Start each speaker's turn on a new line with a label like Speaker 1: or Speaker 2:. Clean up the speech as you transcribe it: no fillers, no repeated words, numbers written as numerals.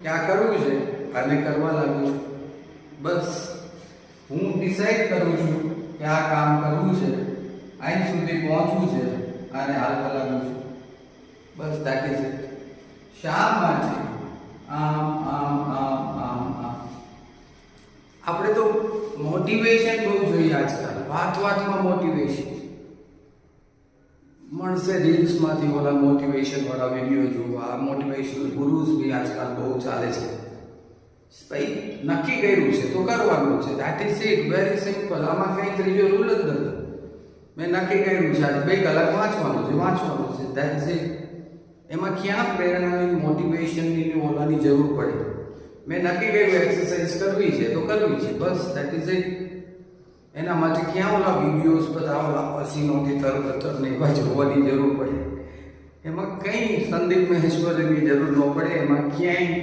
Speaker 1: ક્યાં કરવું છે અને કરવા લાગુ છું. બસ હું ડિસાઈડ કરું છું કે આ કામ કરવું છે, અહીં સુધી પહોંચવું છે અને હાલવા લાગુ છું. બસ દેટ ઇઝ ઇટ. શા માટે આમ આમ આમ આમ આમ? આપણે તો મોટિવેશન બહુ જોઈએ આજકાલ. વાતમાં મોટિવેશન મળશે. રીલ્સમાંથી ઓલા મોટિવેશન વાળા વિડીયો જોવા, મોટિવેશનલ ગુરુઝ બી આજકાલ બહુ ચાલે છે. ભાઈ નક્કી કર્યું છે તો કરવાનું છે. That is it. Very simple. આમાં કંઈ ત્રીજો રૂલ જ નથી. મેં નક્કી કર્યું છે આજે 2 કલાક વાંચવાનું છે. That is it. એમાં ક્યાં પ્રેરણાની, મોટિવેશનની, ઓલાની જરૂર પડે? મેં નક્કી કર્યું એક્સરસાઇઝ કરવી છે તો કરવી છે. બસ ધેટ ઇઝ ઇટ. એના માટે ક્યાં ઓલા વિડીયોઝ બધા ઓલા પસીનોથી તરતર ને એવા જોવાની જરૂર પડે? એમાં કંઈ સંદીપ મહેશ્વરીની જરૂર ન પડે. એમાં ક્યાંય